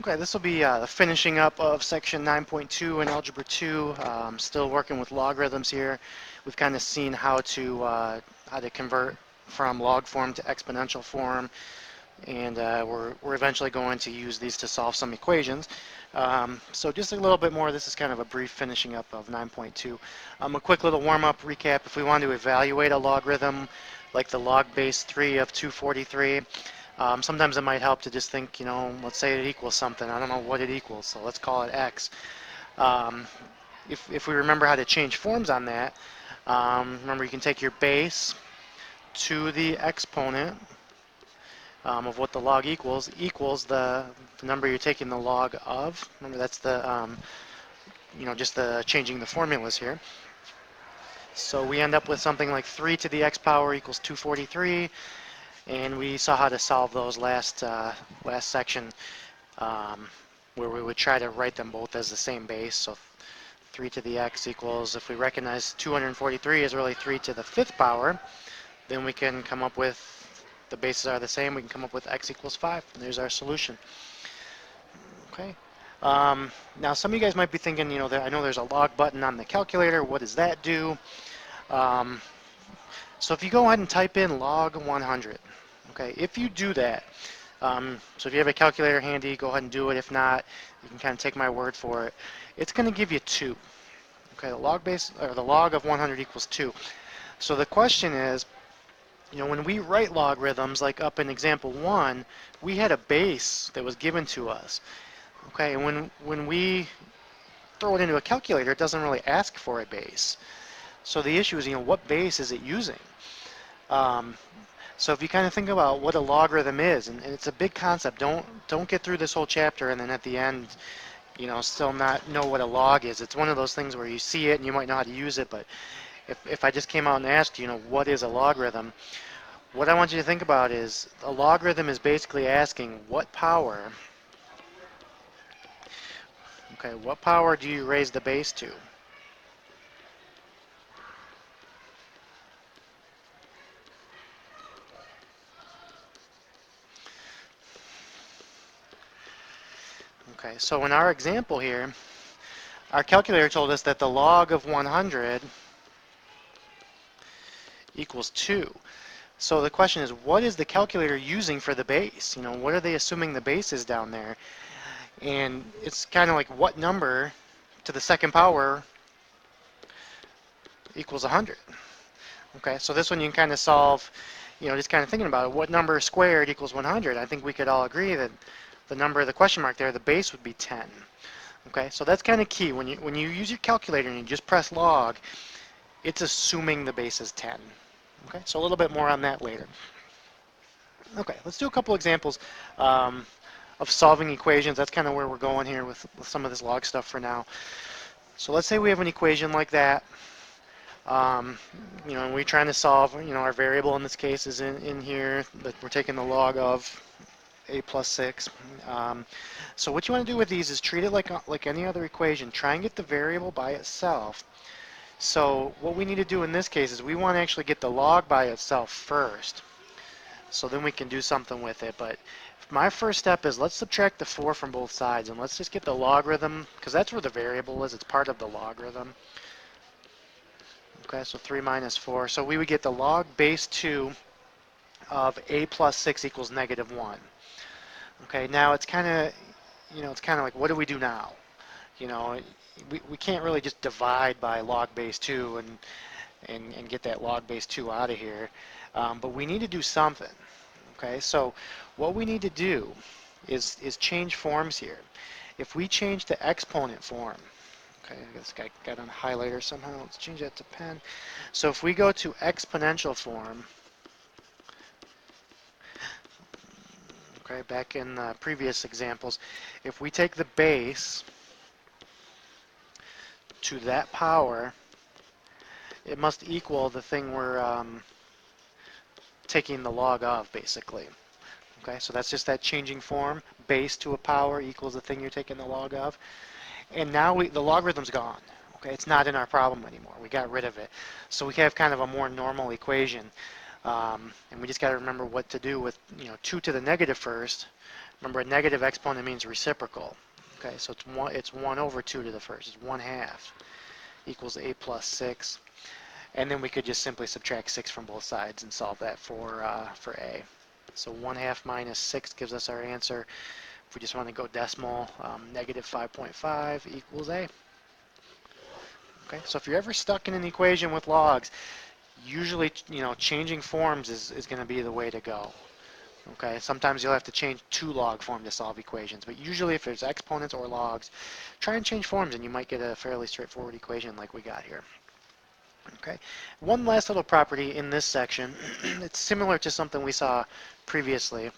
Okay, this will be the finishing up of section 9.2 in Algebra 2. Still working with logarithms here. We've kind of seen how to convert from log form to exponential form, and we're eventually going to use these to solve some equations. So just a little bit more. This is kind of a brief finishing up of 9.2. A quick little warm-up recap. If we want to evaluate a logarithm, like the log base 3 of 243, sometimes it might help to just think, let's say it equals something. I don't know what it equals, so let's call it x. Um, if we remember how to change forms on that, remember you can take your base to the exponent of what the log equals the number you're taking the log of. Remember that's the just the changing the formulas here. So we end up with something like 3 to the x power equals 243. And we saw how to solve those last section, where we would try to write them both as the same base. So 3 to the x equals, if we recognize 243 is really 3 to the 5th power, then we can come up with, the bases are the same, we can come up with x equals 5, and there's our solution. Okay. Now some of you guys might be thinking, I know there's a log button on the calculator, what does that do? So if you go ahead and type in log 100, okay, if you do that, so if you have a calculator handy, go ahead and do it. If not, you can kind of take my word for it. It's going to give you 2. Okay, the log base, or the log of 100 equals 2. So the question is, when we write logarithms, like up in example 1, we had a base that was given to us. Okay, and when we throw it into a calculator, it doesn't really ask for a base. So the issue is, what base is it using? So if you kind of think about what a logarithm is, and it's a big concept, don't get through this whole chapter and then at the end, still not know what a log is. It's one of those things where you see it and you might know how to use it, but if I just came out and asked you, what is a logarithm, what I want you to think about is a logarithm is basically asking what power, okay, what power do you raise the base to? Okay, so in our example here, our calculator told us that the log of 100 equals 2. So the question is, what is the calculator using for the base? What are they assuming the base is down there? And it's kind of like what number to the second power equals 100? Okay, so this one you can kind of solve, just kind of thinking about it. What number squared equals 100? I think we could all agree that the number, the question mark there, the base would be 10. Okay, so that's kind of key. When you use your calculator and you just press log, it's assuming the base is 10. Okay, so a little bit more on that later. Okay, let's do a couple examples of solving equations. That's kind of where we're going here with some of this log stuff for now. So let's say we have an equation like that. And we're trying to solve, our variable in this case is in here, but we're taking the log of a plus 6. So what you want to do with these is treat it like any other equation. Try and get the variable by itself. So what we need to do in this case is we want to actually get the log by itself first. So then we can do something with it. But my first step is let's subtract the 4 from both sides and let's just get the logarithm, because that's where the variable is. It's part of the logarithm. Okay, so 3 minus 4. So we would get the log base 2 of a plus 6 equals negative 1. Okay, now it's kind of, like, what do we do now? We can't really just divide by log base 2 and get that log base 2 out of here. But we need to do something. Okay, so what we need to do is change forms here. If we change to exponent form, okay, I guess I got on a highlighter somehow. Let's change that to pen. So if we go to exponential form, okay, back in the previous examples, if we take the base to that power, it must equal the thing we're taking the log of, basically. Okay, so that's just that changing form. Base to a power equals the thing you're taking the log of. And now the logarithm's gone. Okay, it's not in our problem anymore. We got rid of it. So we have kind of a more normal equation. And we just got to remember what to do with 2 to the negative first. Remember, a negative exponent means reciprocal. Okay, so it's 1 over 2 to the first. It's 1/2 equals a plus 6. And then we could just simply subtract 6 from both sides and solve that for a. So 1/2 minus 6 gives us our answer. If we just want to go decimal, negative 5.5 equals a. Okay, so if you're ever stuck in an equation with logs, usually, changing forms is going to be the way to go. Okay, sometimes you'll have to change to log form to solve equations, but usually if there's exponents or logs, try and change forms and you might get a fairly straightforward equation like we got here. Okay, one last little property in this section, it's similar to something we saw previously.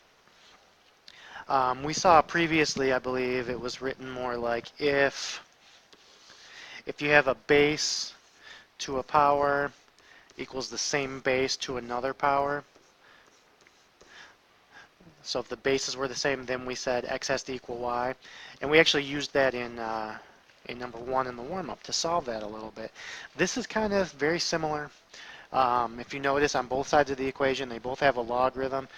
We saw previously, I believe, it was written more like if you have a base to a power equals the same base to another power. So if the bases were the same, then we said x has to equal y. And we actually used that in number 1 in the warm-up to solve that a little bit. This is kind of very similar. If you notice on both sides of the equation, they both have a logarithm.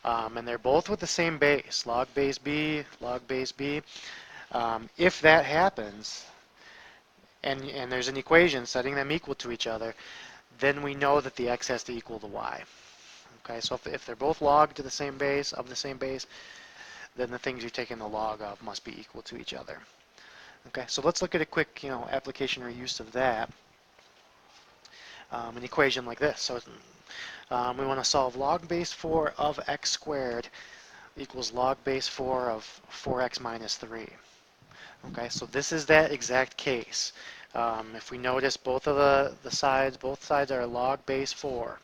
And they're both with the same base, log base b, log base b. If that happens, and there's an equation setting them equal to each other, then we know that the x has to equal the y. Okay, so if they're both log to the same base, of the same base, then the things you're taking the log of must be equal to each other. Okay, so let's look at a quick, application or use of that. An equation like this. So we want to solve log base 4 of x squared equals log base 4 of 4x minus 3. Okay, so this is that exact case. If we notice both of the sides, both sides are log base 4.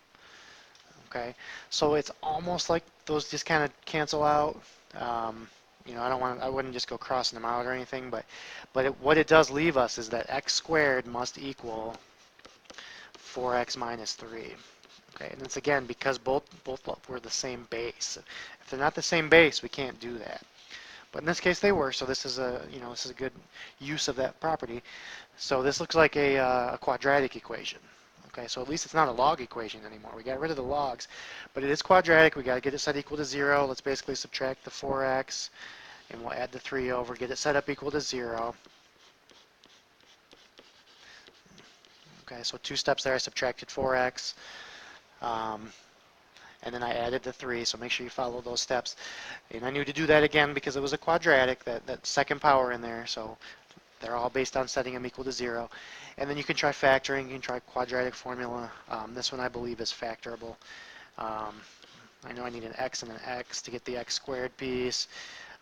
Okay, so it's almost like those just kind of cancel out. I wouldn't just go crossing them out or anything, but what it does leave us is that x squared must equal 4x minus 3. Okay, and it's again because both were the same base. If they're not the same base, we can't do that. But in this case, they were. So this is a good use of that property. So this looks like a quadratic equation. Okay, so at least it's not a log equation anymore. We got rid of the logs, but it is quadratic. We got to get it set equal to 0. Let's basically subtract the 4x, and we'll add the 3 over. Get it set up equal to 0. Okay, so 2 steps there. I subtracted 4x, and then I added the 3. So make sure you follow those steps. And I knew to do that again because it was a quadratic. That second power in there. So they're all based on setting them equal to 0. And then you can try factoring. You can try quadratic formula. This one I believe is factorable. I know I need an x and an x to get the x squared piece.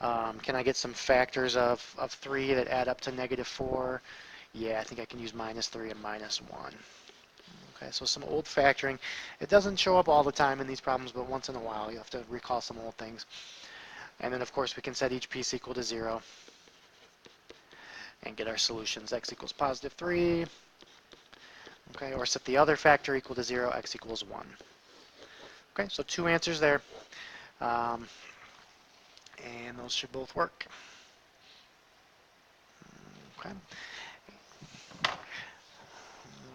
Can I get some factors of 3 that add up to negative 4? Yeah, I think I can use minus 3 and minus 1. Okay, so some old factoring. It doesn't show up all the time in these problems, but once in a while you have to recall some old things. And then of course we can set each piece equal to 0. And get our solutions. X equals positive 3. Okay, or set the other factor equal to 0, x equals 1. Okay, so 2 answers there. And those should both work. Okay.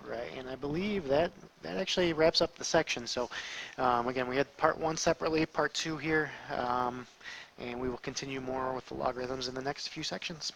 Right, and I believe that actually wraps up the section. So again, we had part 1 separately, part 2 here, and we will continue more with the logarithms in the next few sections.